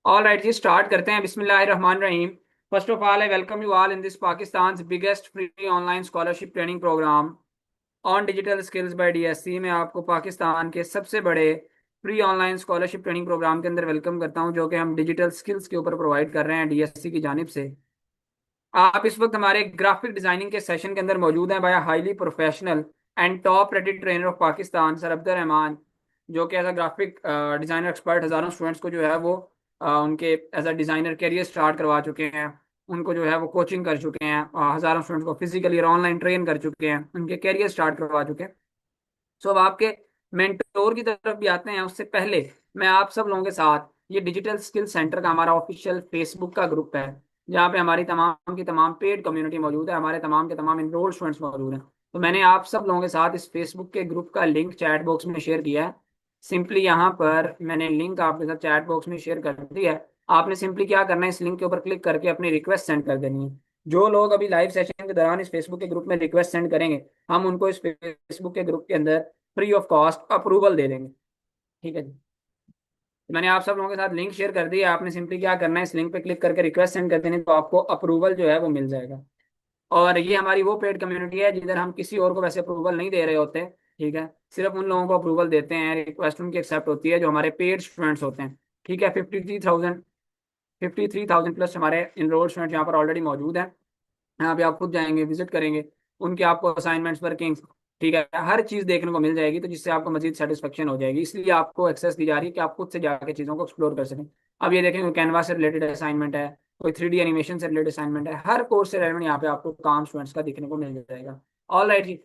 All right जी, start करते हैं। बिस्मिल्लाहिर्रहमानिर्रहीम। First of all I welcome you all in this Pakistan biggest free online scholarship training program on digital skills by DSC. मैं आपको पाकिस्तान के सबसे बड़े free online scholarship training program के अंदर वेलकम करता हूं, जो कि हम डिजिटल स्किल्स के ऊपर प्रोवाइड कर रहे हैं डीएससी की जानिब से। आप इस वक्त हमारे ग्राफिक डिजाइनिंग के सेशन के अंदर मौजूद हैं by highly professional and top rated trainer of Pakistan sir Abdul Rahman, जो कि as a graphic designer expert हज़ारों स्टूडेंट्स को जो है वो उनके as a designer career start करवा चुके हैं। उनको जो है वो कोचिंग कर चुके हैं, हज़ारों स्टूडेंट्स को फिजिकली और ऑनलाइन ट्रेन कर चुके हैं, उनके करियर स्टार्ट करवा चुके हैं। सो अब आपके मेंटोर की तरफ भी आते हैं। उससे पहले मैं आप सब लोगों के साथ, ये डिजिटल स्किल सेंटर का हमारा ऑफिशियल फेसबुक का ग्रुप है, जहाँ पे हमारी तमाम की तमाम पेड कम्युनिटी मौजूद है, हमारे तमाम के तमाम इनरोल्ड स्टूडेंट्स मौजूद हैं। तो मैंने आप सब लोगों के साथ इस फेसबुक के ग्रुप का लिंक चैट बॉक्स में शेयर किया है। सिंपली यहाँ पर मैंने लिंक आपके साथ चैट बॉक्स में शेयर कर दिया है। आपने सिंपली क्या करना है, इस लिंक के ऊपर क्लिक करके अपनी रिक्वेस्ट सेंड कर देनी है। जो लोग अभी लाइव सेशन के दौरान इस फेसबुक के ग्रुप में रिक्वेस्ट सेंड करेंगे, हम उनको इस फेसबुक के ग्रुप के अंदर फ्री ऑफ कॉस्ट अप्रूवल दे देंगे। ठीक है जी। तो मैंने आप सब लोगों के साथ लिंक शेयर कर दिया। आपने सिंपली क्या करना है, इस लिंक पे क्लिक करके रिक्वेस्ट सेंड कर देनी, तो आपको अप्रूवल जो है वो मिल जाएगा। और ये हमारी वो पेड कम्युनिटी है जिधर हम किसी और को वैसे अप्रूवल नहीं दे रहे होते। ठीक है, सिर्फ उन लोगों को अप्रूवल देते हैं, रिक्वेस्ट उनकी एक्सेप्ट होती है जो हमारे पेड स्टूडेंट्स होते हैं। ठीक है, 53,000 प्लस हमारे इनरोल्ड स्टूडेंट्स यहाँ पर ऑलरेडी मौजूद हैं। यहाँ पे आप खुद जाएंगे, विजिट करेंगे, उनके आपको असाइनमेंट्स वर्किंग, ठीक है, हर चीज़ देखने को मिल जाएगी, तो जिससे आपको मजीद सेटिस्फेक्शन हो जाएगी। इसलिए आपको एक्सेस दी जा रही है कि आप खुद से जाकर चीज़ों को एक्सप्लोर कर सकें। अब ये देखें, कोई कैनवा से रिलेटेड असाइनमेंट है, कोई 3D एनिमेशन से रिलेटेड असाइनमेंट है, हर कोर्स से रिलेटेड यहाँ पे आपको काम स्टूडेंट्स का देखने को मिल जाएगा। All right,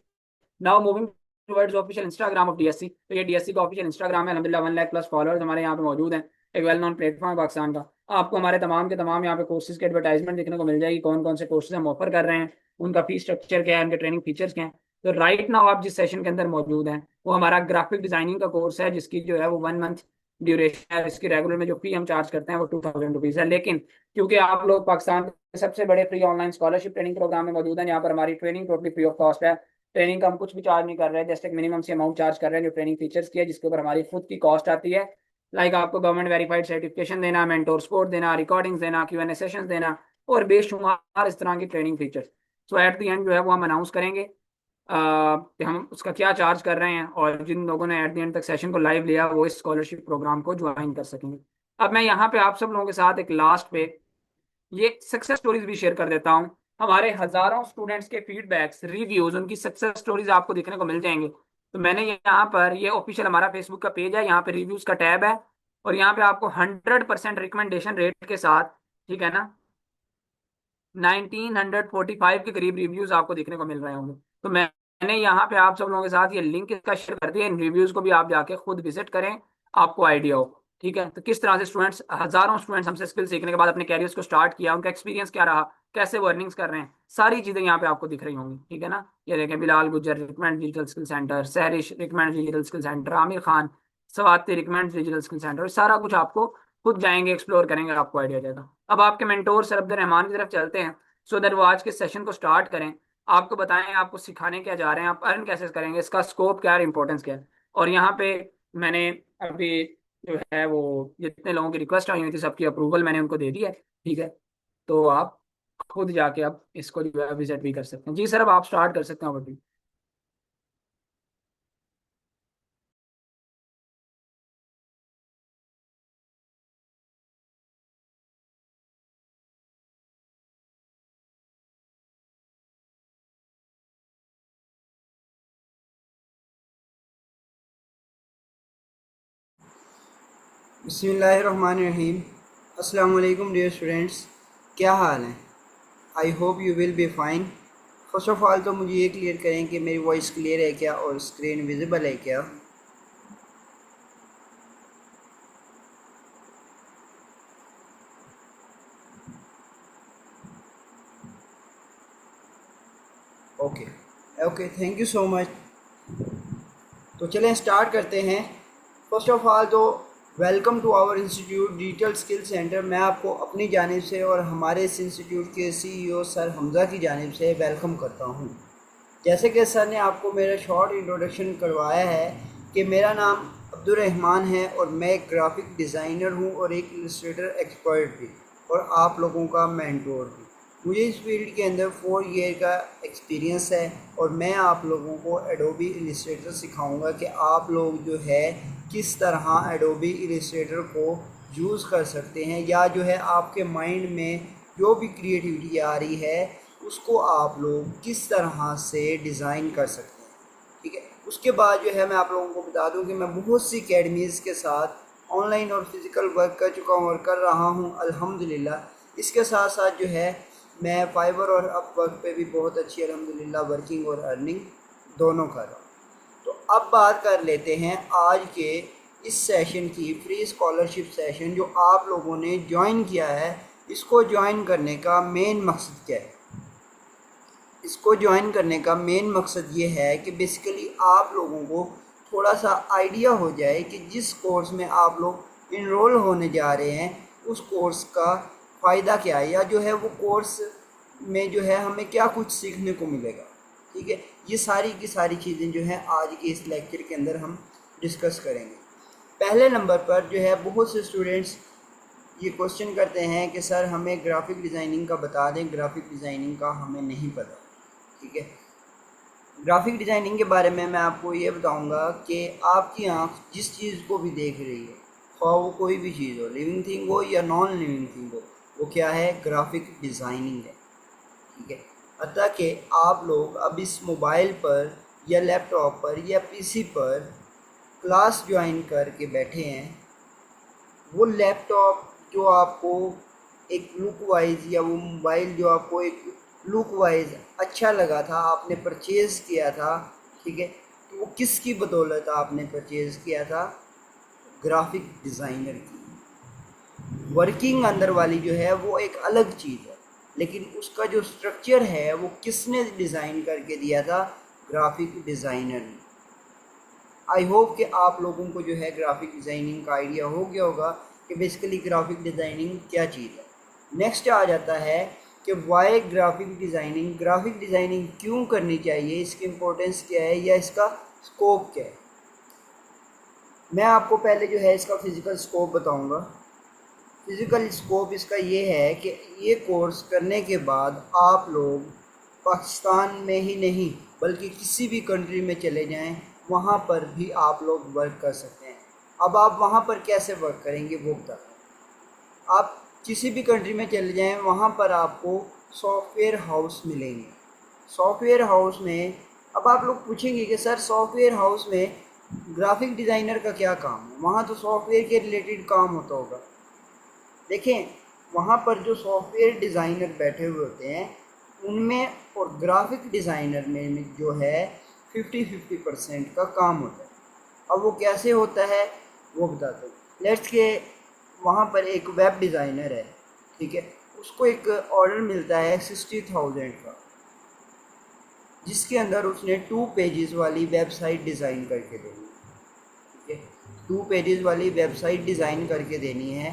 now moving towards official Instagram of DSC. तो ये डीएससी का ऑफिशियल इंस्टाग्राम है। अलहमदिल्ला 1 लाख प्लस फॉलोअर्स हमारे यहाँ पे मौजूद हैं। एक वेल नोन प्लेटफॉर्म है पाकिस्तान का। आपको हमारे तमाम के तमाम यहाँ पे कोर्सेज के एडवर्टाइजमेंट देखने को मिल जाएगी, कौन कौन से कोर्सेज हम ऑफर कर रहे हैं, उनका फीस स्ट्रक्चर क्या है, उनके ट्रेनिंग फीचर्स क्या हैं। तो राइट नाउ आप जिस सेशन के अंदर मौजूद हैं वो हमारा ग्राफिक डिजाइनिंग का कोर्स है, जिसकी जो है वो 1 मंथ ड्यूरेशन है। इसकी रेगुलर में जो फी हम चार्ज करते हैं वो 2,000 रुपीज़ है। लेकिन क्योंकि आप लोग पाकिस्तान के सबसे बड़े free online scholarship training programme में मौजूद हैं, यहाँ पर हमारी training totally free of cost है। ट्रेनिंग का हम कुछ भी चार्ज नहीं कर रहे हैं, जस्ट एक मिनिमम सी अमाउंट चार्ज कर रहे हैं जो ट्रेनिंग फीचर्स की है, जिसके ऊपर हमारी खुद की कॉस्ट आती है। लाइक आपको गवर्नमेंट वेरीफाइड सर्टिफिकेशन देना, मेंटोर सपोर्ट देना, रिकॉर्डिंग्स देना, Q&A सेशंस देना, और बेशुमार इस तरह की training features. So at the end जो है वो हम अनाउंस करेंगे कि हम उसका क्या चार्ज कर रहे हैं, और जिन लोगों ने एट द एंड तक सेशन को लाइव लिया वो इस स्कॉलरशिप प्रोग्राम को ज्वाइन कर सकेंगे। अब मैं यहाँ पे आप सब लोगों के साथ एक लास्ट पे ये सक्सेस स्टोरीज भी शेयर कर देता हूँ। हमारे हजारों स्टूडेंट्स के फीडबैक्स, रिव्यूज, उनकी सक्सेस स्टोरीज आपको देखने को मिल जाएंगे। तो मैंने यहाँ पर, ये ऑफिशियल हमारा फेसबुक का पेज है, यहाँ पे रिव्यूज का टैब है, और यहाँ पे आपको 100% रिकमेंडेशन रेट के साथ, ठीक है ना, 1945 के करीब रिव्यूज आपको देखने को मिल रहे होंगे। तो मैंने यहाँ पे आप सब लोगों के साथ ये लिंक इसका शेयर कर दिया। इन रिव्यूज को भी आप जाके खुद विजिट करें, आपको आइडिया हो। ठीक है, तो किस तरह से स्टूडेंट्स, हजारों स्टूडेंट्स हमसे स्किल सीखने के बाद अपने कैरियर्स को स्टार्ट किया, उनका एक्सपीरियंस क्या रहा, कैसे वो अर्निंग्स कर रहे हैं, सारी चीजें यहाँ पे आपको दिख रही होंगी। ठीक है ना, ये देखें, Bilal Gujjar recommend digital skill centre, Sahrish recommend digital skill centre, Aamir Khan Swati recommend digital skill centre, सारा कुछ आपको खुद जाएंगे, एक्सप्लोर करेंगे, आपको आइडिया जाएगा। अब आपके मेंटोर सर अब्दुल रहमान की तरफ चलते हैं, सो दैट वो आज के सेशन को स्टार्ट करें, आपको बताएं आपको सिखाने क्या जा रहे हैं, आप अर्न कैसे करेंगे, इसका स्कोप क्या है, इंपॉर्टेंस क्या है। और यहाँ पे मैंने अभी जो है वो जितने लोगों की रिक्वेस्ट आई हुई थी सबकी अप्रूवल मैंने उनको दे दी है। ठीक है, तो आप खुद जाके अब इसको जो है विजिट भी कर सकते हैं। जी सर, अब आप स्टार्ट कर सकते हैं अभी। बिस्मिल्लाहिर्रहमानिर्रहीम। अस्सलाम वालेकुम डियर स्टूडेंट्स, क्या हाल है? I hope you will be fine. First of all तो मुझे ये क्लियर करें कि मेरी वॉइस क्लियर है क्या और स्क्रीन विजिबल है क्या? Okay, okay, thank you so much. तो चलें स्टार्ट करते हैं। फर्स्ट ऑफ ऑल तो welcome to our institute digital skill centre. मैं आपको अपनी जानिब से और हमारे इस इंस्टीट्यूट के CEO सर हमज़ा की जानिब से वेलकम करता हूँ। जैसे कि सर ने आपको मेरा शॉर्ट इंट्रोडक्शन करवाया है कि मेरा नाम अब्दुर्रहमान है और मैं एक ग्राफिक डिज़ाइनर हूँ और एक इलस्ट्रेटर एक्सपर्ट भी, और आप लोगों का मेंटोर भी। मुझे इस फील्ड के अंदर 4 ईयर का एक्सपीरियंस है और मैं आप लोगों को एडोबी इलस्ट्रेटर सिखाऊंगा कि आप लोग जो है किस तरह एडोबी इलस्ट्रेटर को यूज़ कर सकते हैं, या जो है आपके माइंड में जो भी क्रिएटिविटी आ रही है उसको आप लोग किस तरह से डिज़ाइन कर सकते हैं। ठीक है, उसके बाद जो है मैं आप लोगों को बता दूं कि मैं बहुत सी अकेडमीज़ के साथ ऑनलाइन और फिज़िकल वर्क कर चुका हूँ और कर रहा हूँ अल्हम्दुलिल्लाह। इसके साथ साथ जो है मैं फाइवर और अपवर्क पे भी बहुत अच्छी अल्हम्दुलिल्लाह वर्किंग और अर्निंग दोनों कर रहा हूँ। तो अब बात कर लेते हैं आज के इस सेशन की, फ्री स्कॉलरशिप सेशन जो आप लोगों ने ज्वाइन किया है। इसको ज्वाइन करने का मेन मकसद क्या है? इसको ज्वाइन करने का मेन मकसद ये है कि बेसिकली आप लोगों को थोड़ा सा आइडिया हो जाए कि जिस कोर्स में आप लोग इनरोल होने जा रहे हैं उस कोर्स का फ़ायदा क्या है, या जो है वो कोर्स में जो है हमें क्या कुछ सीखने को मिलेगा। ठीक है, ये सारी की सारी चीज़ें जो हैं आज के इस लेक्चर के अंदर हम डिस्कस करेंगे। पहले नंबर पर जो है बहुत से स्टूडेंट्स ये क्वेश्चन करते हैं कि सर हमें ग्राफिक डिज़ाइनिंग का बता दें, ग्राफिक डिज़ाइनिंग का हमें नहीं पता। ठीक है, ग्राफिक डिज़ाइनिंग के बारे में मैं आपको ये बताऊंगा कि आपकी आँख जिस चीज़ को भी देख रही है, ख़वाह वो कोई भी चीज़ हो, लिविंग थिंग हो या नॉन लिविंग थिंग हो, वो क्या है? ग्राफिक डिज़ाइनिंग है। ठीक है, अतः कि आप लोग अब इस मोबाइल पर या लैपटॉप पर या पीसी पर क्लास ज्वाइन करके बैठे हैं, वो लैपटॉप जो आपको एक लुक वाइज, या वो मोबाइल जो आपको एक लुक वाइज अच्छा लगा था, आपने परचेज़ किया था। ठीक है, तो वो किसकी बदौलत आपने परचेज़ किया था? ग्राफिक डिज़ाइनर की। वर्किंग अंदर वाली जो है वो एक अलग चीज़ है, लेकिन उसका जो स्ट्रक्चर है वो किसने डिज़ाइन करके दिया था? ग्राफिक डिज़ाइनर ने। आई होप कि आप लोगों को जो है ग्राफिक डिज़ाइनिंग का आइडिया हो गया होगा कि बेसिकली ग्राफिक डिज़ाइनिंग क्या चीज़ है। नेक्स्ट आ जाता है कि why graphic designing, graphic designing क्यों करनी चाहिए, इसकी इम्पोर्टेंस क्या है या इसका स्कोप क्या है। मैं आपको पहले जो है इसका फ़िज़िकल स्कोप बताऊंगा। फ़िज़िकल स्कोप इसका ये है कि ये कोर्स करने के बाद आप लोग पाकिस्तान में ही नहीं बल्कि किसी भी कंट्री में चले जाएं, वहाँ पर भी आप लोग वर्क कर सकते हैं। अब आप वहाँ पर कैसे वर्क करेंगे वो बताते हैं। आप किसी भी कंट्री में चले जाएं, वहाँ पर आपको सॉफ्टवेयर हाउस मिलेंगे। सॉफ्टवेयर हाउस में अब आप लोग पूछेंगे कि सर सॉफ्टवेयर हाउस में ग्राफिक डिज़ाइनर का क्या काम है? वहाँ तो सॉफ्टवेयर के रिलेटेड काम होता होगा। देखें, वहाँ पर जो सॉफ्टवेयर डिज़ाइनर बैठे हुए होते हैं उनमें और ग्राफिक डिज़ाइनर में जो है 50-50% का काम होता है। अब वो कैसे होता है वो बताते हैं। लेट्स के वहाँ पर एक वेब डिज़ाइनर है, ठीक है, उसको एक ऑर्डर मिलता है 60,000 का, जिसके अंदर उसने 2 पेजेस वाली वेबसाइट डिज़ाइन करके देनी है। ठीक है, 2 पेजेस वाली वेबसाइट डिज़ाइन करके देनी है।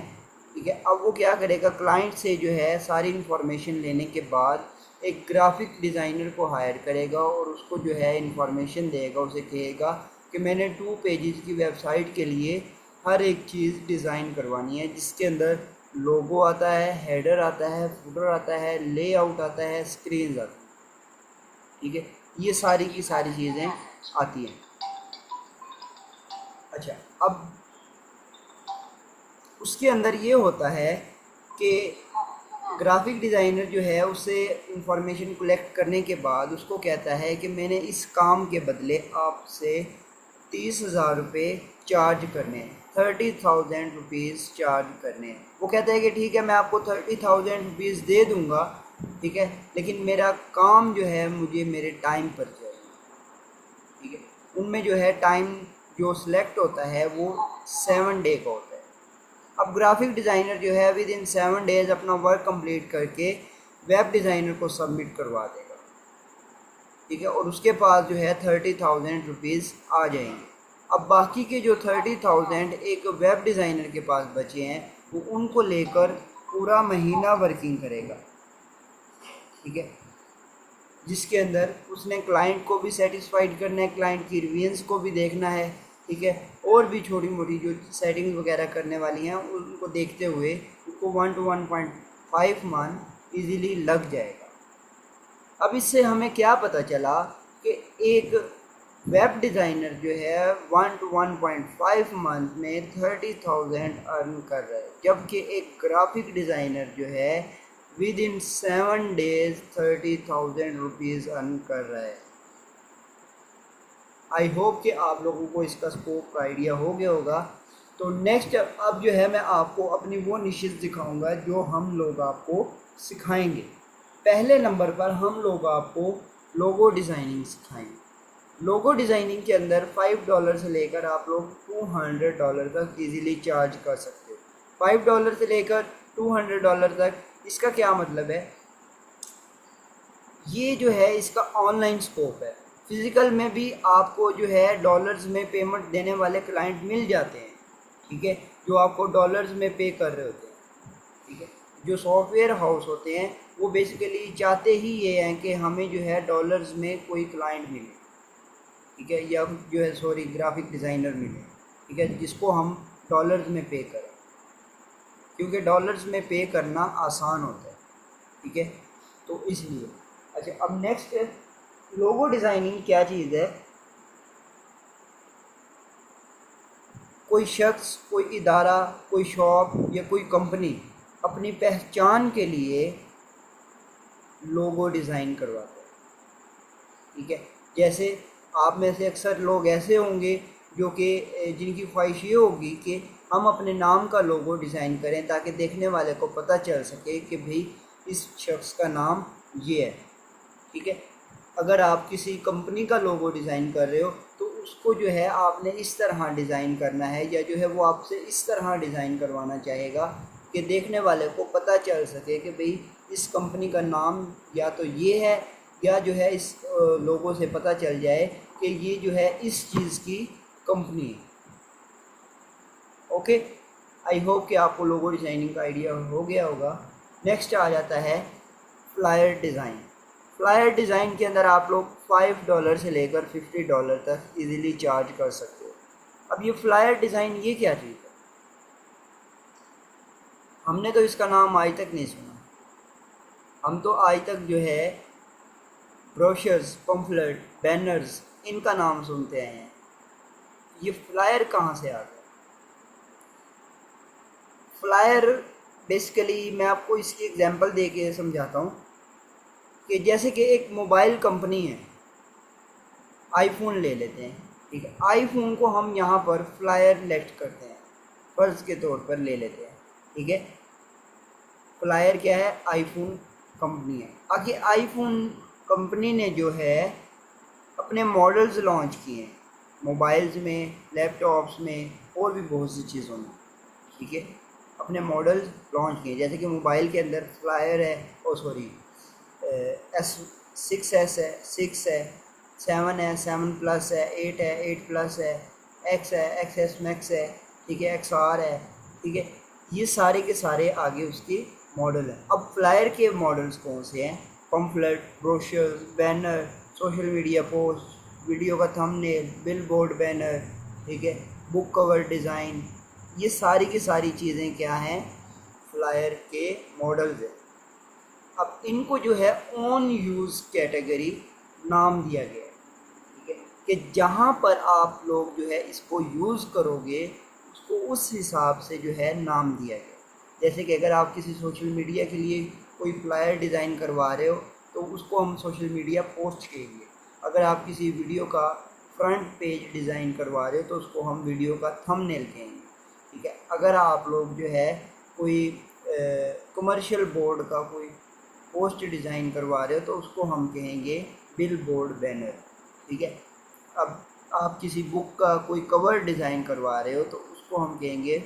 ठीक है, अब वो क्या करेगा? क्लाइंट से जो है सारी इन्फॉर्मेशन लेने के बाद एक ग्राफिक डिज़ाइनर को हायर करेगा और उसको जो है इन्फॉर्मेशन देगा, उसे कहेगा कि मैंने 2 पेजेस की वेबसाइट के लिए हर एक चीज़ डिज़ाइन करवानी है, जिसके अंदर लोगो आता है, हेडर आता है, फुटर आता है, लेआउट आता है, स्क्रीन आती है। ठीक है, ये सारी की सारी चीज़ें आती हैं। अच्छा, अब उसके अंदर ये होता है कि ग्राफिक डिज़ाइनर जो है उससे इंफॉर्मेशन कलेक्ट करने के बाद उसको कहता है कि मैंने इस काम के बदले आपसे 30,000 रुपये चार्ज करने हैं, 30,000 रुपीज़ चार्ज करने हैं। वो कहता है कि ठीक है, मैं आपको 30,000 रुपीज़ दे दूँगा, ठीक है, लेकिन मेरा काम जो है मुझे मेरे टाइम पर चाहिए। ठीक है, उनमें जो है टाइम जो सिलेक्ट होता है वो 7 डे का होता है। अब ग्राफिक डिज़ाइनर जो है विद इन 7 डेज़ अपना वर्क कंप्लीट करके वेब डिज़ाइनर को सबमिट करवा देगा। ठीक है, और उसके पास जो है 30,000 रुपीज़ आ जाएंगे। अब बाकी के जो 30,000 एक वेब डिज़ाइनर के पास बचे हैं वो उनको लेकर पूरा महीना वर्किंग करेगा। ठीक है, जिसके अंदर उसने क्लाइंट को भी सेटिस्फाइड करना है, क्लाइंट की रिव्यूज़ को भी देखना है, ठीक है। और भी छोटी मोटी जो सेटिंग्स वगैरह करने वाली हैं उनको देखते हुए उसको 1 to 1.5 मंथ ईज़िली लग जाएगा। अब इससे हमें क्या पता चला कि एक वेब डिज़ाइनर जो है 1 to 1.5 मंथ में 30,000 अर्न कर रहा है, जबकि एक ग्राफिक डिज़ाइनर जो है with in 7 days 30,000 rupees earn कर रहा है। आई होप कि आप लोगों को इसका स्कोप का आइडिया हो गया होगा। तो नेक्स्ट अब जो है मैं आपको अपनी वो निशेस दिखाऊंगा जो हम लोग आपको सिखाएंगे। पहले नंबर पर हम लोग आपको लोगो डिज़ाइनिंग सिखाएंगे। लोगो डिज़ाइनिंग के अंदर $5 से लेकर आप लोग $200 तक इजीली चार्ज कर सकते हो। $5 से लेकर $200 तक, इसका क्या मतलब है? ये जो है इसका ऑनलाइन स्कोप है। फिज़िकल में भी आपको जो है डॉलर्स में पेमेंट देने वाले क्लाइंट मिल जाते हैं, ठीक है, जो आपको डॉलर्स में पे कर रहे होते हैं, ठीक है। जो सॉफ्टवेयर हाउस होते हैं वो बेसिकली चाहते ही ये हैं कि हमें जो है डॉलर्स में कोई क्लाइंट मिले, ठीक है, या जो है सॉरी ग्राफिक डिज़ाइनर मिले, ठीक है, जिसको हम डॉलर्स में पे करें, क्योंकि डॉलर्स में पे करना आसान होता है, ठीक है, तो इसलिए। अच्छा, अब नेक्स्ट लोगो डिज़ाइनिंग क्या चीज़ है? कोई शख्स, कोई इदारा, कोई शॉप या कोई कंपनी अपनी पहचान के लिए लोगो डिज़ाइन करवाता है, ठीक है। जैसे आप में से अक्सर लोग ऐसे होंगे जो कि जिनकी ख्वाहिश ये होगी कि हम अपने नाम का लोगो डिज़ाइन करें ताकि देखने वाले को पता चल सके कि भाई इस शख्स का नाम ये है, ठीक है। अगर आप किसी कंपनी का लोगो डिज़ाइन कर रहे हो तो उसको जो है आपने इस तरह डिज़ाइन करना है, या जो है वो आपसे इस तरह डिज़ाइन करवाना चाहेगा कि देखने वाले को पता चल सके कि भाई इस कंपनी का नाम या तो ये है, या जो है इस लोगो से पता चल जाए कि ये जो है इस चीज़ की कंपनी है। ओके, आई होप कि आपको लोगो डिज़ाइनिंग का आइडिया हो गया होगा। नेक्स्ट आ जाता है फ्लायर डिज़ाइन। फ्लायर डिज़ाइन के अंदर आप लोग $5 से लेकर $50 तक इजीली चार्ज कर सकते हो। अब ये फ्लायर डिज़ाइन ये क्या चीज़ है? हमने तो इसका नाम आज तक नहीं सुना। हम तो आज तक जो है ब्रोशर्स, पम्फलेट, बैनर्स, इनका नाम सुनते आए हैं। ये फ्लायर कहाँ से आ गया? फ्लायर बेसिकली मैं आपको इसकी एग्जांपल दे के समझाता हूँ कि जैसे कि एक मोबाइल कंपनी है, आईफोन ले लेते हैं, ठीक है। आईफोन को हम यहाँ पर फ्लायर लेफ्ट करते हैं, फर्ज के तौर पर ले लेते हैं, ठीक है। फ्लायर क्या है? आईफोन कंपनी है। आगे आईफोन कंपनी ने जो है अपने मॉडल्स लॉन्च किए हैं, मोबाइल्स में, लैपटॉप्स में और भी बहुत सी चीज़ों में, ठीक है। अपने मॉडल्स लॉन्च किए, जैसे कि मोबाइल के अंदर फ्लायर है, ओ सॉरी S6s है, 6 है, 7 है, 7 प्लस है, 8 है, 8 प्लस है, X है, XS मैक्स है, ठीक है, XR है, ठीक है। ये सारे के सारे आगे उसके मॉडल हैं। अब फ्लायर के मॉडल्स कौन से हैं? Pamphlet, brochures, banner, social media post, video का थंबनेल, बिलबोर्ड बैनर, ठीक है, बुक कवर डिज़ाइन, ये सारी की सारी चीज़ें क्या हैं? फ्लायर के मॉडल्स हैं। अब इनको जो है ऑन यूज़ कैटेगरी नाम दिया गया है, ठीक है, कि जहाँ पर आप लोग जो है इसको यूज़ करोगे उसको उस हिसाब से जो है नाम दिया गया। जैसे कि अगर आप किसी सोशल मीडिया के लिए कोई फ्लायर डिज़ाइन करवा रहे हो तो उसको हम सोशल मीडिया पोस्ट कहेंगे। अगर आप किसी वीडियो का फ्रंट पेज डिज़ाइन करवा रहे हो तो उसको हम वीडियो का थंबनेल कहेंगे, ठीक है। अगर आप लोग जो है कोई कमर्शियल बोर्ड का कोई पोस्ट डिज़ाइन करवा रहे हो तो उसको हम कहेंगे बिल बोर्ड बैनर, ठीक है। अब आप किसी बुक का कोई कवर डिज़ाइन करवा रहे हो तो उसको हम कहेंगे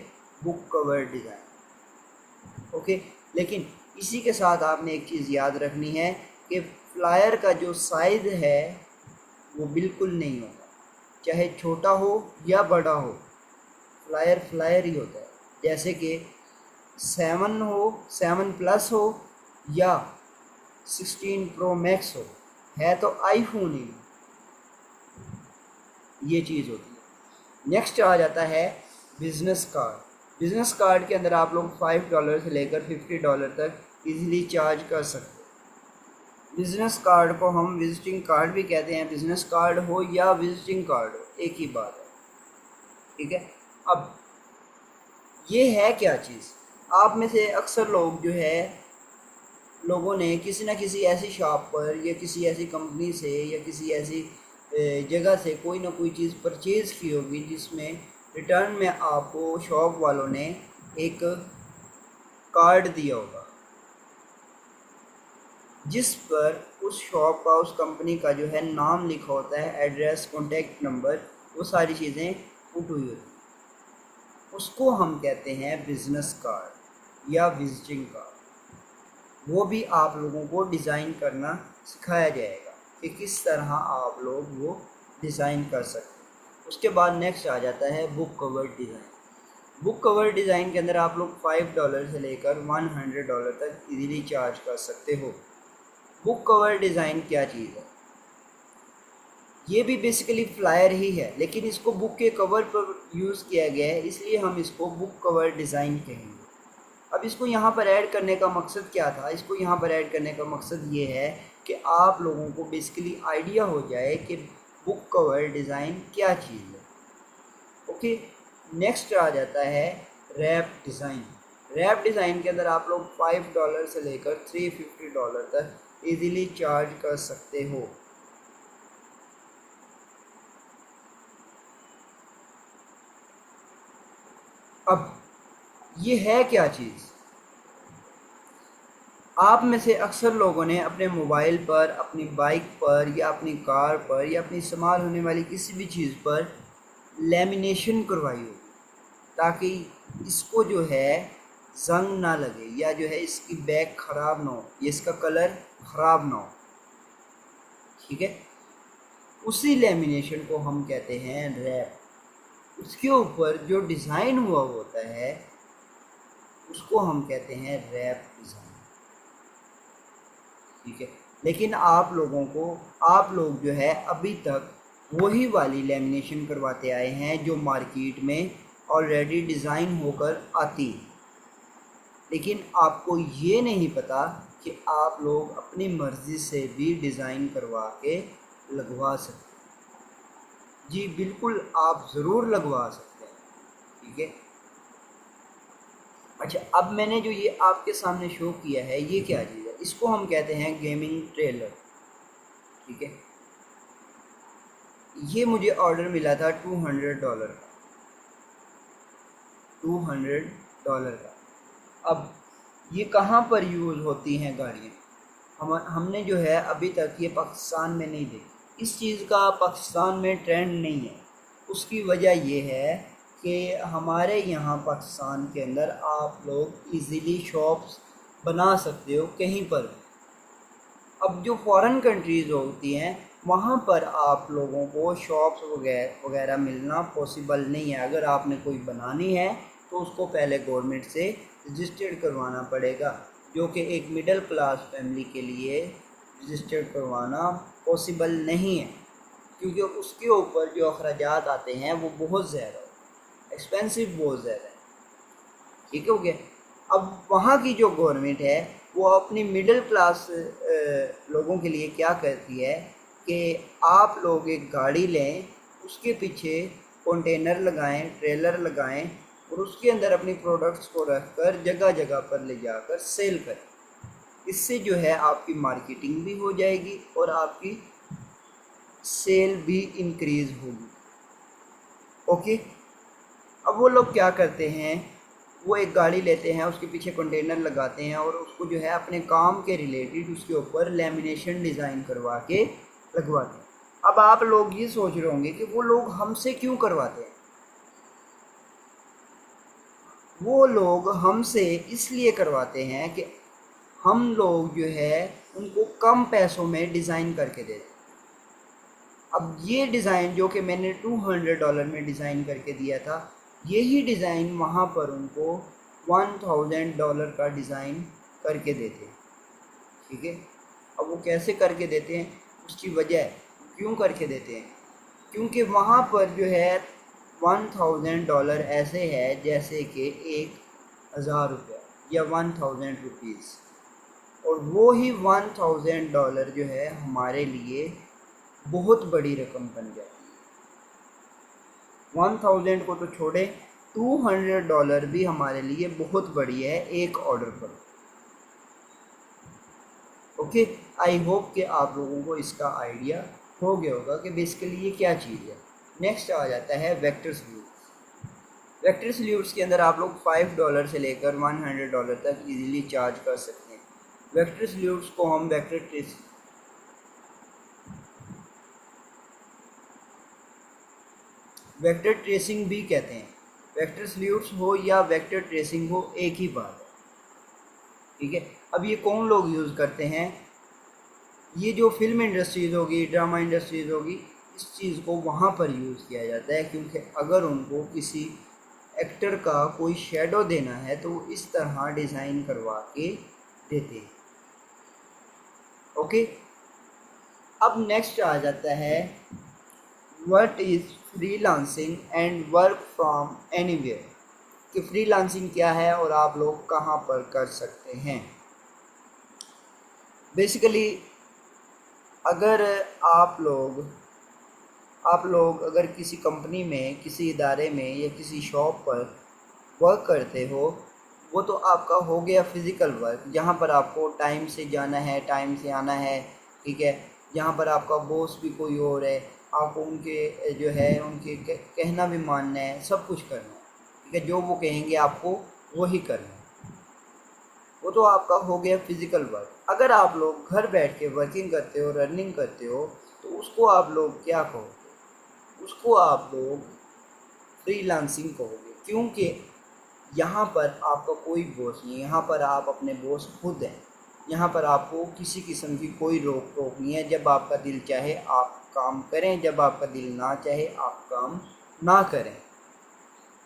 बुक कवर डिज़ाइन, ओके। लेकिन इसी के साथ आपने एक चीज़ याद रखनी है कि फ्लायर का जो साइज़ है वो बिल्कुल नहीं होता, चाहे छोटा हो या बड़ा हो, फ्लायर फ्लायर ही होता है। जैसे कि 7 हो, 7 प्लस हो या 16 प्रो मैक्स हो, है तो आईफोन ही, ये चीज़ होती है। नेक्स्ट आ जाता है बिजनेस कार्ड। बिजनेस कार्ड के अंदर आप लोग $5 से लेकर $50 तक इजीली चार्ज कर सकते हैं। बिजनेस कार्ड को हम विजिटिंग कार्ड भी कहते हैं, बिजनेस कार्ड हो या विजिटिंग कार्ड हो एक ही बात है, ठीक है। अब ये है क्या चीज़, आप में से अक्सर लोग जो है, लोगों ने किसी ना किसी ऐसी शॉप पर या किसी ऐसी कंपनी से या किसी ऐसी जगह से कोई ना कोई चीज़ परचेज़ की होगी जिसमें रिटर्न में आपको शॉप वालों ने एक कार्ड दिया होगा जिस पर उस शॉप का, उस कंपनी का जो है नाम लिखा होता है, एड्रेस, कॉन्टैक्ट नंबर, वो सारी चीज़ें पुट हुई होती हैं। उसको हम कहते हैं बिजनेस कार्ड या विजिटिंग कार्ड। वो भी आप लोगों को डिज़ाइन करना सिखाया जाएगा कि किस तरह आप लोग वो डिज़ाइन कर सकते हैं। उसके बाद नेक्स्ट आ जाता है book cover design. Book cover design के अंदर आप लोग $5 से लेकर $100 तक इजीली चार्ज कर सकते हो। बुक कवर डिज़ाइन क्या चीज़ है, ये भी बेसिकली फ्लायर ही है, लेकिन इसको बुक के कवर पर यूज़ किया गया है, इसलिए हम इसको बुक कवर डिज़ाइन कहेंगे। अब इसको यहाँ पर ऐड करने का मकसद क्या था, इसको यहाँ पर ऐड करने का मकसद ये है कि आप लोगों को बेसिकली आइडिया हो जाए कि बुक कवर डिज़ाइन क्या चीज़ है। ओके, नेक्स्ट आ जाता है रैप डिज़ाइन। रैप डिज़ाइन के अंदर आप लोग $5 से लेकर $350 तक इजीली चार्ज कर सकते हो। अब ये है क्या चीज़, आप में से अक्सर लोगों ने अपने मोबाइल पर, अपनी बाइक पर या अपनी कार पर या अपनी इस्तेमाल होने वाली किसी भी चीज़ पर लेमिनेशन करवाई होगी ताकि इसको जो है जंग ना लगे या जो है इसकी बैक ख़राब ना हो, या इसका कलर ख़राब ना हो, ठीक है। उसी लेमिनेशन को हम कहते हैं रैप। उसके ऊपर जो डिज़ाइन हुआ होता है उसको हम कहते हैं रैप डिज़ाइन, ठीक है। लेकिन आप लोग जो है अभी तक वही वाली लेमिनेशन करवाते आए हैं जो मार्केट में ऑलरेडी डिज़ाइन होकर आती है, लेकिन आपको ये नहीं पता कि आप लोग अपनी मर्ज़ी से भी डिज़ाइन करवा के लगवा सकते हैं। जी बिल्कुल, आप ज़रूर लगवा सकते हैं, ठीक है। अच्छा, अब मैंने जो ये आपके सामने शो किया है ये क्या चीज़ है, इसको हम कहते हैं गेमिंग ट्रेलर, ठीक है। ये मुझे ऑर्डर मिला था $200 का, $200 का। अब ये कहाँ पर यूज़ होती हैं गाड़ियाँ, हमने जो है अभी तक ये पाकिस्तान में नहीं देखी। इस चीज़ का पाकिस्तान में ट्रेंड नहीं है। उसकी वजह ये है कि हमारे यहाँ पाकिस्तान के अंदर आप लोग इजीली शॉप्स बना सकते हो कहीं पर। अब जो फॉरेन कंट्रीज़ होती हैं वहाँ पर आप लोगों को शॉप्स वगैरह मिलना पॉसिबल नहीं है। अगर आपने कोई बनानी है तो उसको पहले गवर्नमेंट से रजिस्टर्ड करवाना पड़ेगा, जो कि एक मिडिल क्लास फैमिली के लिए रजिस्टर्ड करवाना पॉसिबल नहीं है, क्योंकि उसके ऊपर जो अखराजात आते हैं वो बहुत ज़्यादा एक्सपेंसिव, बहुत ज़्यादा है, ठीक हो गया। अब वहाँ की जो गवर्नमेंट है वो अपनी मिडिल क्लास लोगों के लिए क्या करती है कि आप लोग एक गाड़ी लें, उसके पीछे कंटेनर लगाएं, ट्रेलर लगाएं और उसके अंदर अपनी प्रोडक्ट्स को रखकर जगह जगह पर ले जाकर सेल करें। इससे जो है आपकी मार्केटिंग भी हो जाएगी और आपकी सेल भी इंक्रीज़ होगी। ओके, अब वो लोग क्या करते हैं, वो एक गाड़ी लेते हैं, उसके पीछे कंटेनर लगाते हैं और उसको जो है अपने काम के रिलेटेड उसके ऊपर लेमिनेशन डिज़ाइन करवा के लगवाते हैं। अब आप लोग ये सोच रहे होंगे कि वो लोग हमसे क्यों करवाते हैं। वो लोग हमसे इसलिए करवाते हैं कि हम लोग जो है उनको कम पैसों में डिज़ाइन करके देते हैं। अब ये डिज़ाइन जो कि मैंने $200 में डिज़ाइन करके दिया था, यही डिज़ाइन वहाँ पर उनको $1000 का डिज़ाइन करके देते हैं, ठीक है। अब वो कैसे करके देते हैं, उसकी वजह क्यों करके देते हैं, क्योंकि वहाँ पर जो है $1000 ऐसे है जैसे कि 1000 रुपया या 1000 रुपीज़, और वो ही $1000 जो है हमारे लिए बहुत बड़ी रकम बन जाती है। 1000 को तो छोड़े, $200 भी हमारे लिए बहुत बड़ी है एक ऑर्डर पर। ओके, आई होप कि आप लोगों को इसका आइडिया हो गया होगा कि बेसिकली ये क्या चीज़ है। नेक्स्ट आ जाता है वेक्टर सल्यूट्स। वेक्टर सल्यूट्स के अंदर आप लोग $5 से लेकर $100 तक इजीली चार्ज कर सकते हैं। वेक्टर सल्यूट्स को हम वेक्टर ट्रेसिंग भी कहते हैं। वेक्टर सल्यूट्स हो या वेक्टर ट्रेसिंग हो, एक ही बात है, ठीक है। अब ये कौन लोग यूज़ करते हैं? ये जो फिल्म इंडस्ट्रीज़ होगी, ड्रामा इंडस्ट्रीज़ होगी, इस चीज़ को वहाँ पर यूज़ किया जाता है, क्योंकि अगर उनको किसी एक्टर का कोई शेडो देना है तो वो इस तरह डिज़ाइन करवा के देते हैं। ओके, अब नेक्स्ट आ जाता है what is freelancing and work from anywhere, कि फ्रीलांसिंग क्या है और आप लोग कहाँ पर कर सकते हैं। बेसिकली अगर आप लोग अगर किसी कंपनी में, किसी इदारे में या किसी शॉप पर वर्क करते हो, वो तो आपका हो गया फ़िज़िकल वर्क, जहाँ पर आपको टाइम से जाना है, टाइम से आना है, ठीक है। जहाँ पर आपका बॉस भी कोई और है, आपको उनके जो है उनके कहना भी मानना है, सब कुछ करना है, ठीक है। जो वो कहेंगे आपको वही करना है, वो तो आपका हो गया फ़िज़िकल वर्क। अगर आप लोग घर बैठ के वर्किंग करते हो, रनिंग करते हो, तो उसको आप लोग क्या कहोगे? उसको आप लोग फ्रीलांसिंग कहोगे, क्योंकि यहाँ पर आपका कोई बॉस नहीं है, यहाँ पर आप अपने बॉस खुद हैं। यहाँ पर आपको किसी किस्म की कोई रोक टोक नहीं है। जब आपका दिल चाहे आप काम करें, जब आपका दिल ना चाहे आप काम ना करें,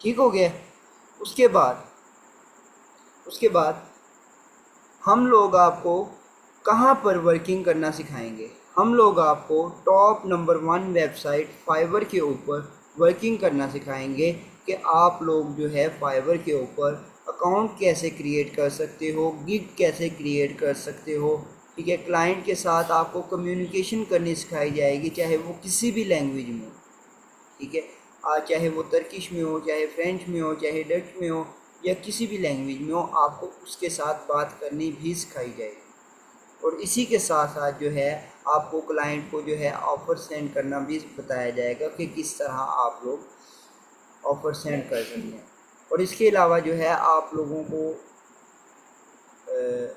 ठीक हो गया। उसके बाद हम लोग आपको कहाँ पर वर्किंग करना सिखाएंगे? हम लोग आपको टॉप नंबर 1 वेबसाइट फाइवर के ऊपर वर्किंग करना सिखाएंगे कि आप लोग जो है फाइवर के ऊपर अकाउंट कैसे क्रिएट कर सकते हो, गिग कैसे क्रिएट कर सकते हो, ठीक है। क्लाइंट के साथ आपको कम्युनिकेशन करनी सिखाई जाएगी, चाहे वो किसी भी लैंग्वेज में हो, ठीक है। चाहे वो तर्किश में हो, चाहे फ्रेंच में हो, चाहे डच में हो, या किसी भी लैंग्वेज में हो, आपको उसके साथ बात करनी भी सिखाई जाएगी। और इसी के साथ साथ जो है आपको क्लाइंट को जो है ऑफ़र सेंड करना भी बताया जाएगा कि किस तरह आप लोग ऑफ़र सेंड कर सकते हैं। और इसके अलावा जो है आप लोगों को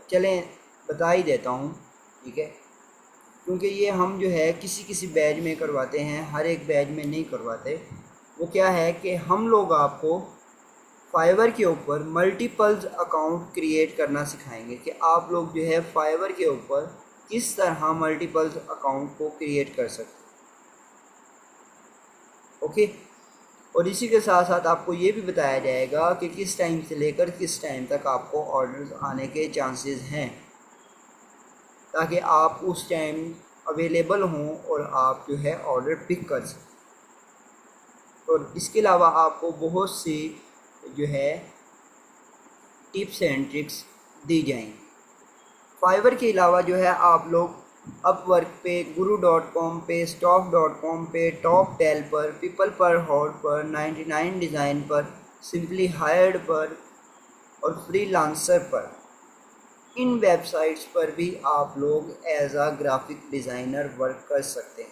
चलें बता ही देता हूँ, ठीक है, क्योंकि ये हम जो है किसी किसी बैच में करवाते हैं, हर एक बैच में नहीं करवाते। वो क्या है कि हम लोग आपको फाइवर के ऊपर मल्टीपल्स अकाउंट क्रिएट करना सिखाएंगे कि आप लोग जो है फाइवर के ऊपर किस तरह मल्टीपल्स अकाउंट को क्रिएट कर सकते हैं। ओके, और इसी के साथ साथ आपको ये भी बताया जाएगा कि किस टाइम से लेकर किस टाइम तक आपको ऑर्डर्स आने के चांसेस हैं, ताकि आप उस टाइम अवेलेबल हों और आप जो है ऑर्डर पिक कर सकें। और इसके अलावा आपको बहुत सी जो है टिप्स एंड ट्रिक्स दी जाएंगी। फाइवर के अलावा जो है आप लोग अपवर्क पे, guru.com पे, stock.com पे, टॉपटेल पर, पीपल पर हॉट पर, 99 डिज़ाइन पर, सिंपली हायर्ड पर और फ्रीलांसर पर, इन वेबसाइट्स पर भी आप लोग एज आ ग्राफिक डिज़ाइनर वर्क कर सकते हैं,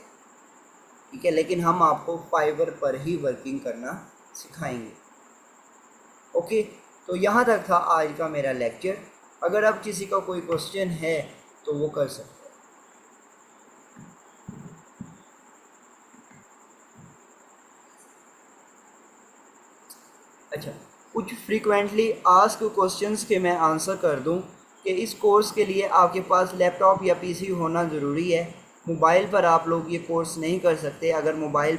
ठीक है। लेकिन हम आपको फाइवर पर ही वर्किंग करना सिखाएंगे। ओके, तो यहाँ तक था आज का मेरा लेक्चर। अगर अब किसी का कोई क्वेश्चन है तो वो कर सकते हैं। अच्छा, कुछ फ्रीक्वेंटली आस्क क्वेश्चंस के मैं आंसर कर दूं कि इस कोर्स के लिए आपके पास लैपटॉप या पीसी होना ज़रूरी है। मोबाइल पर आप लोग ये कोर्स नहीं कर सकते। अगर मोबाइल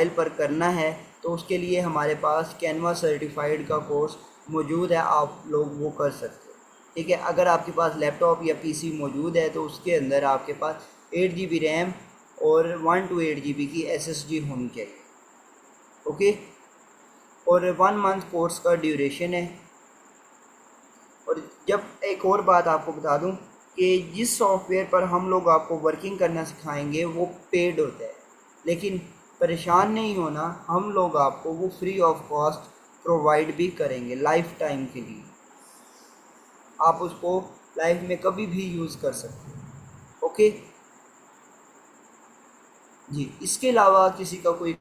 पर करना है तो उसके लिए हमारे पास कैनवा सर्टिफाइड का कोर्स मौजूद है, आप लोग वो कर सकते हैं, ठीक है। अगर आपके पास लैपटॉप या पीसी मौजूद है तो उसके अंदर आपके पास 8 GB रैम और 1 to 8 GB की SSD होनी चाहिए। ओके। और 1 मंथ कोर्स का ड्यूरेशन है। और जब एक और बात आपको बता दूं कि जिस सॉफ्टवेयर पर हम लोग आपको वर्किंग करना सिखाएंगे वो पेड होता है, लेकिन परेशान नहीं होना, हम लोग आपको वो फ्री ऑफ कॉस्ट प्रोवाइड भी करेंगे लाइफ टाइम के लिए। आप उसको लाइफ में कभी भी यूज़ कर सकते हैं। ओके जी। इसके अलावा किसी का कोई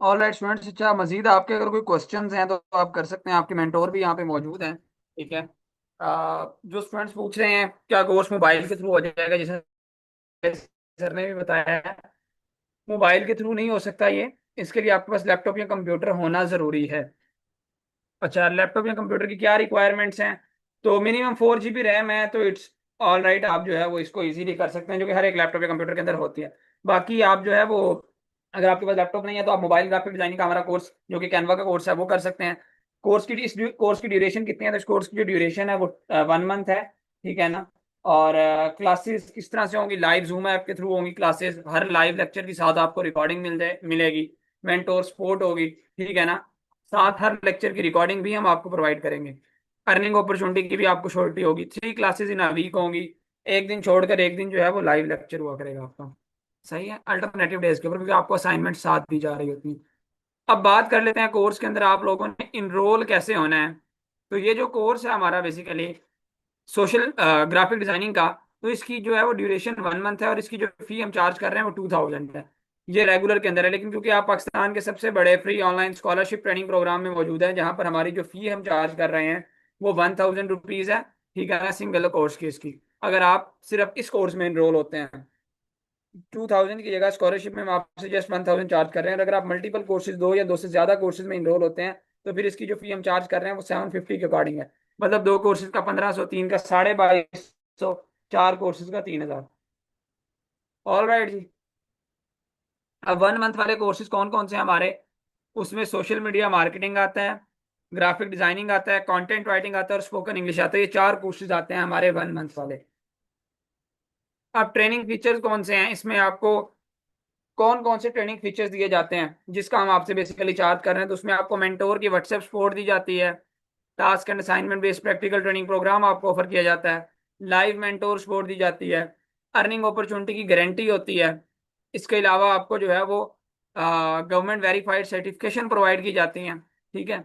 ऑल राइट स्टूडेंट्स, अच्छा मजीद आपके अगर कोई क्वेश्चंस हैं तो आप कर सकते हैं, आपके मेंटोर भी यहाँ पे मौजूद हैं। ठीक है। जो स्टूडेंट्स पूछ रहे हैं क्या कोर्स मोबाइल के थ्रू हो जाएगा, जैसे सर ने भी बताया है, मोबाइल के थ्रू नहीं हो सकता ये। इसके लिए आपके पास लैपटॉप या कंप्यूटर होना जरूरी है। अच्छा, लैपटॉप या कंप्यूटर की क्या रिक्वायरमेंट्स हैं? तो मिनिमम 4 GB रैम है तो इट्स ऑल राइट, आप जो है वो इसको इजीली कर सकते हैं, जो कि हर एक लैपटॉप या कंप्यूटर के अंदर होती है। बाकी आप जो है वो, अगर आपके पास लैपटॉप नहीं है तो आप मोबाइल ग्राफिक डिजाइनिंग का हमारा कोर्स जो कि कैनवा का कोर्स है वो कर सकते हैं। इस कोर्स की ड्यूरेशन कितनी है? तो इस कोर्स की जो ड्यूरेशन है वो 1 मंथ है। ठीक है ना। और क्लासेस किस तरह से होंगी? लाइव जूम ऐप के थ्रू होंगी क्लासेस। हर लाइव लेक्चर के साथ आपको रिकॉर्डिंग मिलेगी। मेंटोर सपोर्ट होगी। ठीक है ना। साथ हर लेक्चर की रिकॉर्डिंग भी हम आपको प्रोवाइड करेंगे। अर्निंग अपॉर्चुनिटी की भी आपको श्योरिटी होगी। 3 क्लासेस इन अ वीक होंगी। एक दिन छोड़कर एक दिन जो है वो लाइव लेक्चर हुआ करेगा आपका। सही है, अल्टरनेटिव डेज के ऊपर, क्योंकि आपको असाइनमेंट साथ दी जा रही होती है। अब बात कर लेते हैं कोर्स के अंदर आप लोगों ने इनरोल कैसे होना है। तो ये जो कोर्स है हमारा बेसिकली सोशल ग्राफिक डिजाइनिंग का, तो इसकी जो है वो ड्यूरेशन 1 मंथ है, और इसकी जो फी हम चार्ज कर रहे हैं वो 2000 है। ये रेगुलर के अंदर है, लेकिन क्योंकि आप पाकिस्तान के सबसे बड़े free online scholarship training programme में मौजूद है, जहां पर हमारी जो फी हम चार्ज कर रहे हैं वो 1000 रुपीज है। ठीक है ना, सिंगल कोर्स की इसकी। अगर आप सिर्फ इस कोर्स में इनरोल होते हैं, 2000 की जगह स्कॉलरशिप में हम आपसे जस्ट 1000 चार्ज कर रहे हैं। और अगर आप मल्टीपल कोर्सेज, 2 या 2 से ज्यादा कोर्सेज में इनरोल होते हैं, तो फिर इसकी जो फी हम चार्ज कर रहे हैं वो 750 के अकॉर्डिंग है। मतलब 2 कोर्सेज का 1500, तीन का 2250, 4 कोर्सेज का 3000। ऑल राइट जी। अब 1 मंथ वाले कोर्सेज कौन कौन से हैं हमारे? उसमें सोशल मीडिया मार्केटिंग आता है, ग्राफिक डिजाइनिंग आता है, कंटेंट राइटिंग आता है, और स्पोकन इंग्लिश आता है। ये 4 कोर्सेज आते हैं हमारे 1 मंथ वाले। अब ट्रेनिंग फीचर्स कौन से हैं इसमें? आपको कौन कौन से ट्रेनिंग फीचर्स दिए जाते हैं जिसका हम आपसे बेसिकली चार्ज कर रहे हैं? तो उसमें आपको मेंटोर की व्हाट्सएप सपोर्ट दी जाती है। Task and assignment based practical training programme आपको ऑफर किया जाता है। लाइव मेंटोर सपोर्ट दी जाती है। अर्निंग अपॉर्चुनिटी की गारंटी होती है। इसके अलावा आपको जो है वो गवर्नमेंट वेरीफाइड सर्टिफिकेशन प्रोवाइड की जाती हैं। ठीक है।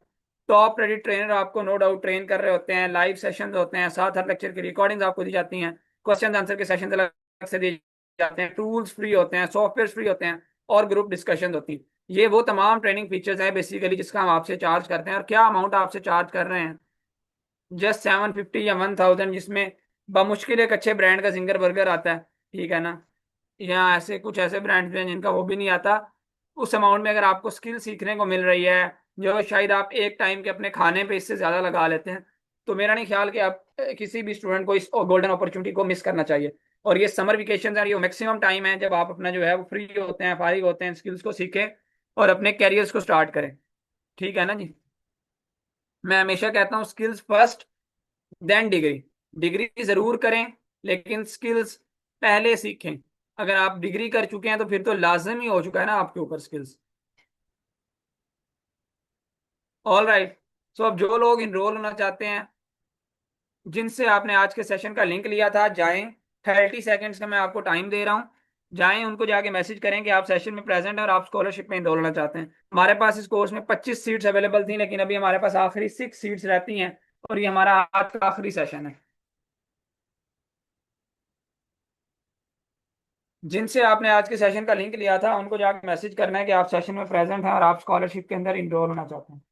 टॉप क्रेडिट ट्रेनर आपको नो डाउट ट्रेन कर रहे होते हैं। लाइव सेशंस होते हैं, साथ हर लेक्चर की रिकॉर्डिंग्स आपको दी जाती हैं। क्वेश्चन आंसर के सेशन अलग से दिए जाते हैं। टूल्स फ्री होते हैं, सॉफ्टवेयर फ्री होते हैं, और ग्रुप डिस्कशन होती हैं। ये वो तमाम ट्रेनिंग फीचर्स हैं बेसिकली जिसका हम आपसे चार्ज करते हैं। और क्या अमाउंट आपसे चार्ज कर रहे हैं? जस्ट 750 या 1000, जिसमें बमुश्किल एक अच्छे ब्रांड का जिंगर बर्गर आता है। ठीक है ना। या ऐसे कुछ ऐसे ब्रांड्स भी हैं जिनका वो भी नहीं आता। उस अमाउंट में अगर आपको स्किल सीखने को मिल रही है जो शायद आप एक टाइम के अपने खाने पे इससे ज्यादा लगा लेते हैं, तो मेरा नहीं ख्याल कि आप किसी भी स्टूडेंट को इस गोल्डन अपॉर्चुनिटी को मिस करना चाहिए। और ये समर वेकेशन है, ये मैक्सिमम टाइम है जब आप अपना जो है वो फ्री होते हैं, फारिग होते हैं, स्किल्स को सीखें और अपने कैरियर्स को स्टार्ट करें। ठीक है ना जी। मैं हमेशा कहता हूँ skills first, then degree. Degree जरूर करें, लेकिन स्किल्स पहले सीखें। अगर आप डिग्री कर चुके हैं तो फिर तो लाजमी ही हो चुका है ना आपके ऊपर स्किल्स। All right. सो अब जो लोग इनरोल होना चाहते हैं, जिनसे आपने आज के सेशन का लिंक लिया था, जाएं। 30 सेकेंड्स का मैं आपको टाइम दे रहा हूं। जाएं, उनको जाके मैसेज करें कि आप सेशन में प्रेजेंट हैं और आप स्कॉलरशिप में इनरोल होना चाहते हैं। हमारे पास इस कोर्स में 25 सीट्स अवेलेबल थी, लेकिन अभी हमारे पास आखिरी 6 सीट्स रहती हैं, और ये हमारा आज का आखिरी सेशन है। जिनसे आपने आज के सेशन का लिंक लिया था उनको जाकर मैसेज करना है कि आप सेशन में प्रेजेंट हैं और आप स्कॉलरशिप के अंदर इनरोल होना चाहते हैं।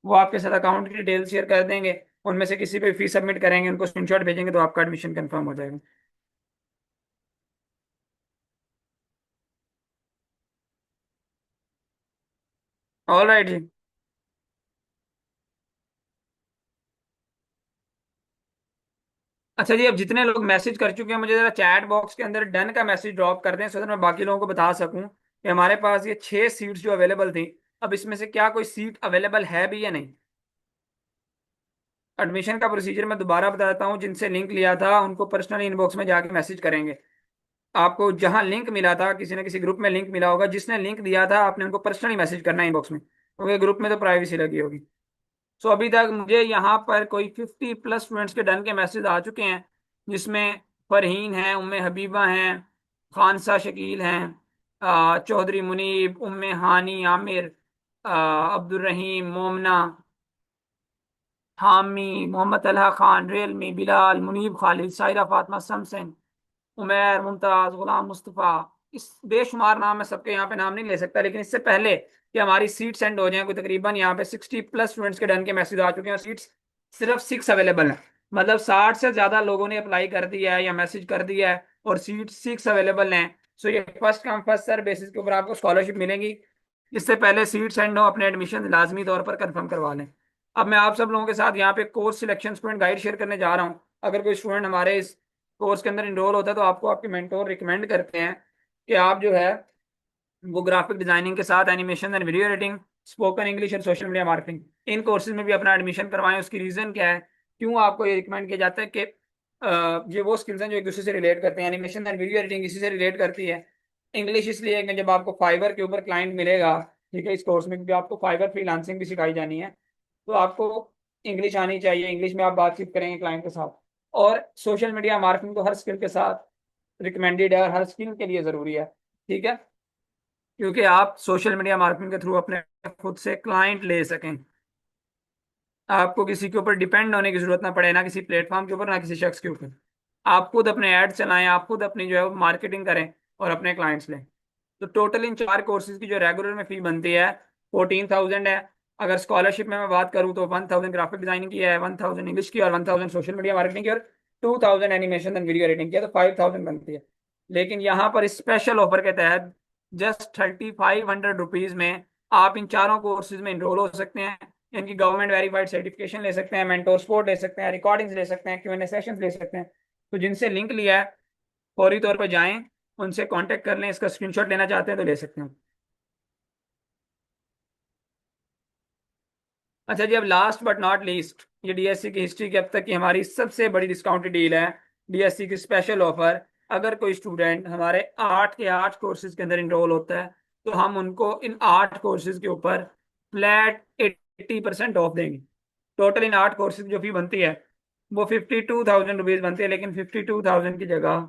वो आपके साथ अकाउंट की डिटेल शेयर कर देंगे। उनमें से किसी पे फीस सबमिट करेंगे, उनको स्क्रीनशॉट भेजेंगे, तो आपका एडमिशन कंफर्म हो जाएगा। ऑल राइट जी। अच्छा जी, अब जितने लोग मैसेज कर चुके हैं मुझे जरा चैट बॉक्स के अंदर डन का मैसेज ड्रॉप कर दें, सो दैट मैं बाकी लोगों को बता सकूं कि हमारे पास ये 6 सीट्स जो अवेलेबल थी, अब इसमें से क्या कोई सीट अवेलेबल है भी या नहीं। एडमिशन का प्रोसीजर मैं दोबारा बताता हूँ। जिनसे लिंक लिया था उनको पर्सनल इनबॉक्स में जाके मैसेज करेंगे। आपको जहां लिंक मिला था, किसी न किसी ग्रुप में लिंक मिला होगा, जिसने लिंक दिया था आपने उनको पर्सनली मैसेज करना है इनबॉक्स में, क्योंकि ग्रुप में तो प्राइवेसी लगी होगी। सो अभी तक मुझे यहाँ पर कोई 50+ स्टूडेंट्स के डन के मैसेज आ चुके हैं, जिसमें फरहीन हैं, उम्मे हबीबा हैं, खानसा शकील हैं, चौधरी मुनीब, उम्मे हानी आमिर, अब्दुल रहीम, मोमना, हामी, मोहम्मद तलहा खान, रियलमी, बिलाल, मुनीब खालिद, सायरा फातिमा समसन, उमैर, मुमताज, गुलाम मुस्तफ़ा। इस बेशुमार नाम, मैं सबके यहाँ पे नाम नहीं ले सकता, लेकिन इससे पहले कि हमारी सीट सेंड हो जाए, कोई तकरीबन यहाँ पे 60+ स्टूडेंट्स के डन के मैसेज आ चुके हैं, और सीट्स सिर्फ 6 अवेलेबल हैं। मतलब 60 से ज्यादा लोगों ने अप्लाई कर दिया है या मैसेज कर दिया है, और सीट 6 अवेलेबल हैं। सो ये first come first serve basis के ऊपर आपको स्कॉलरशिप मिलेगी। इससे पहले सीट सेंड हो, अपने एडमिशन लाजमी तौर पर कंफर्म करवा लें। अब मैं आप सब लोगों के साथ यहाँ पे course selection student guide share करने जा रहा हूँ। अगर कोई स्टूडेंट हमारे इस कोर्स के अंदर इनरोल होता है तो आपको आपके मेंटोर रिकमेंड करते हैं कि आप जो है वो ग्राफिक डिजाइनिंग के साथ animation and video editing, spoken English और सोशल मीडिया मार्केटिंग, इन कोर्सेज में भी अपना एडमिशन करवाएं। उसकी रीजन क्या है, क्यों आपको ये रिकमेंड किया जाता है कि ये वो स्किल्स हैं जो एक दूसरे से रिलेट करते हैं। एनिमेशन एंड वीडियो एडिटिंग इसी से रिलेट करती है। इंग्लिश इसलिए कि जब आपको फाइवर के ऊपर क्लाइंट मिलेगा, ठीक है, इस कोर्स में, क्योंकि आपको फाइवर फ्रीलांसिंग भी सिखाई जानी है, तो आपको इंग्लिश आनी चाहिए। इंग्लिश में आप बातचीत करेंगे क्लाइंट के साथ। और सोशल मीडिया मार्केटिंग तो हर स्किल के साथ रिकमेंडेड है और हर स्किल के लिए जरूरी है, ठीक है, क्योंकि आप सोशल मीडिया मार्केटिंग के थ्रू अपने खुद से क्लाइंट ले सकें। आपको किसी के ऊपर डिपेंड होने की जरूरत ना पड़े, ना किसी प्लेटफॉर्म के ऊपर, ना किसी शख्स के ऊपर। आप खुद अपने ऐड चलाएं, आप खुद अपनी जो है वो मार्केटिंग करें और अपने क्लाइंट्स लें। तो टोटल इन 4 कोर्सेज की जो रेगुलर में फी बनती है 14,000 है। अगर स्कॉलरशिप में मैं बात करूँ तो 1,000 ग्राफिक डिजाइनिंग की है, 1,000 इंग्लिश की, और 1,000 सोशल मीडिया मार्केटिंग की, और 2,000 एनिमेशन एंड वीडियो एडिटिंग की है, तो 5,000 बनती है। लेकिन यहाँ पर स्पेशल ऑफर के तहत जस्ट 3,500 रुपीज में आप इन 4 कोर्सेज में इनरोल हो सकते हैं। इनकी गवर्नमेंट वेरीफाइड सर्टिफिकेशन ले सकते हैं, मेंटोर सपोर्ट ले सकते हैं, रिकॉर्डिंग्स ले सकते हैं, Q&A सेशंस ले सकते हैं। तो जिनसे लिंक लिया है फौरी तौर पर जाएं, उनसे कांटेक्ट कर लें। इसका स्क्रीनशॉट लेना चाहते हैं तो ले सकते हैं। अच्छा जी, अब लास्ट बट नॉट लीस्ट, ये डीएससी की हिस्ट्री की अब तक की हमारी सबसे बड़ी डिस्काउंटेड डील है। डीएससी की स्पेशल ऑफर, अगर कोई स्टूडेंट हमारे 8 के 8 कोर्सेज के अंदर इनरोल होता है तो हम उनको इन 8 कोर्सेज के ऊपर फ्लैट 80% ऑफ देंगे। टोटल इन 8 कोर्सेज की जो फी बनती है वो 52,000 रुपीज बनती है, लेकिन 52,000 की जगह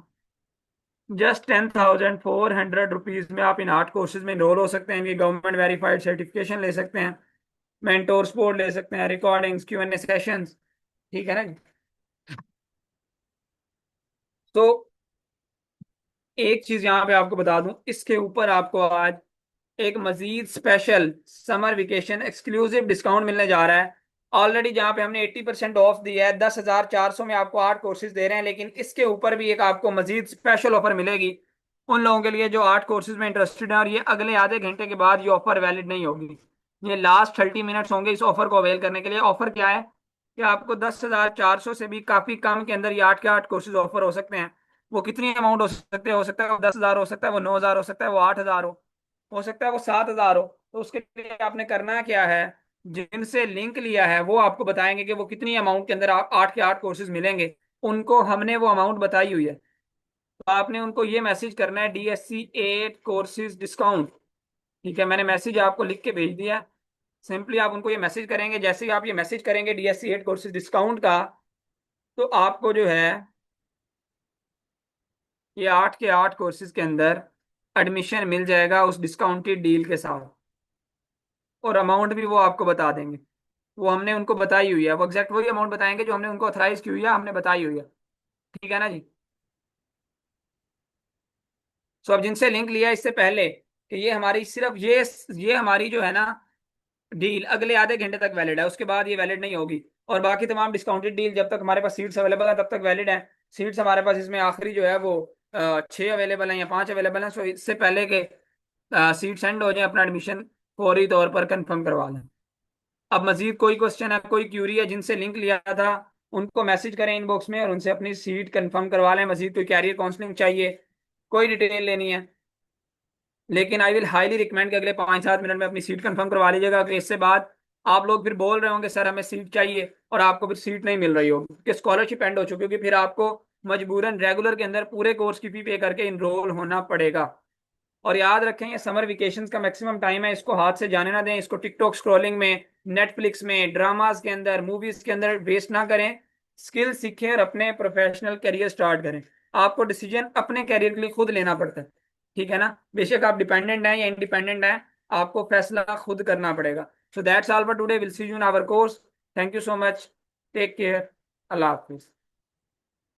जस्ट 10,400 रुपीज में आप इन 8 कोर्सेज में इनरोल हो सकते हैं। इनकी गवर्नमेंट वेरीफाइड सर्टिफिकेशन ले सकते हैं, मेंटोर सपोर्ट ले सकते हैं, रिकॉर्डिंग्स, Q&A सेशंस, ठीक है ना। तो एक चीज यहाँ पे आपको बता दूं, इसके ऊपर आपको आज एक मजीद special summer vacation exclusive discount मिलने जा रहा है। ऑलरेडी जहाँ पे हमने 80% ऑफ दिया है, 10,400 में आपको 8 कोर्सेज दे रहे हैं, लेकिन इसके ऊपर भी एक आपको मजीद स्पेशल ऑफर मिलेगी उन लोगों के लिए जो 8 कोर्सेज में इंटरेस्टेड हैं। और ये अगले आधे घंटे के बाद ये ऑफर वैलिड नहीं होगी। ये लास्ट 30 मिनट्स होंगे इस ऑफर को अवेल करने के लिए। ऑफर क्या है कि आपको 10,400 से भी काफी कम के अंदर ये 8 के 8 कोर्सेज ऑफर हो सकते हैं। वो कितनी अमाउंट हो सकता है वो 10,000 हो सकता है, वो 9,000 हो सकता है, वो 8,000 हो सकता है, वो 7,000 हो। तो उसके लिए आपने करना क्या है, जिनसे लिंक लिया है वो आपको बताएंगे कि वो कितनी अमाउंट के अंदर आप 8 के 8 कोर्सेज मिलेंगे। उनको हमने वो अमाउंट बताई हुई है, तो आपने उनको ये मैसेज करना है, DSC 8 कोर्सेज डिस्काउंट। ठीक है, मैंने मैसेज आपको लिख के भेज दिया। सिंपली आप उनको ये मैसेज करेंगे। जैसे ही आप ये मैसेज करेंगे DSC 8 कोर्सेज डिस्काउंट का, तो आपको जो है ये 8 के 8 कोर्सेज के अंदर एडमिशन मिल जाएगा उस डिस्काउंटेड डील के साथ। और अमाउंट भी वो आपको बता देंगे, वो हमने उनको बताई हुई है। वो एग्जैक्ट वही अमाउंट बताएंगे जो हमने उनको ऑथराइज की हुई है, हमने बताई हुई है, ठीक है ना जी। सो अब जिनसे लिंक लिया इससे पहले कि ये हमारी सिर्फ ये हमारी जो है ना डील अगले आधे घंटे तक वैलिड है, उसके बाद ये वैलिड नहीं होगी। और बाकी तमाम डिस्काउंटेड डील जब तक हमारे पास सीट्स अवेलेबल है तब तक वैलिड है। सीट्स हमारे पास इसमें आखिरी जो है वो 6 अवेलेबल हैं या 5 अवेलेबल हैं। सो इससे पहले के सीट सेंड हो जाए, अपना एडमिशन फौरी तौर पर कंफर्म करवा लें। अब मजीद कोई क्वेश्चन है, कोई क्यूरी है जिनसे लिंक लिया था, उनको मैसेज करें इनबॉक्स में और उनसे अपनी सीट कंफर्म करवा लें। मजीद कोई कैरियर काउंसलिंग चाहिए, कोई डिटेल लेनी है, लेकिन आई विल हाईली रिकमेंड कि अगले 5-7 मिनट में अपनी सीट कंफर्म करवा लीजिएगा, कि इससे बाद आप लोग फिर बोल रहे होंगे सर हमें सीट चाहिए और आपको फिर सीट नहीं मिल रही होगी, कि स्कॉलरशिप एंड हो चुकी होगी, फिर आपको मजबूरन रेगुलर के अंदर पूरे कोर्स की फी पे करके इनरोल होना पड़ेगा। और याद रखें ये समर वेकेशन का मैक्सिमम टाइम है, इसको हाथ से जाने ना दें, इसको टिकटॉक स्क्रॉलिंग में, नेटफ्लिक्स में, ड्रामाज के अंदर, मूवीज के अंदर वेस्ट ना करें। स्किल सीखें और अपने प्रोफेशनल करियर स्टार्ट करें। आपको डिसीजन अपने करियर के लिए खुद लेना पड़ता है, ठीक है ना। बेशक आप डिपेंडेंट हैं या इंडिपेंडेंट हैं, आपको फैसला खुद करना पड़ेगा। So that's all for today, will see you in our course. Thank you so much, take care, अल्लाह हाफिज।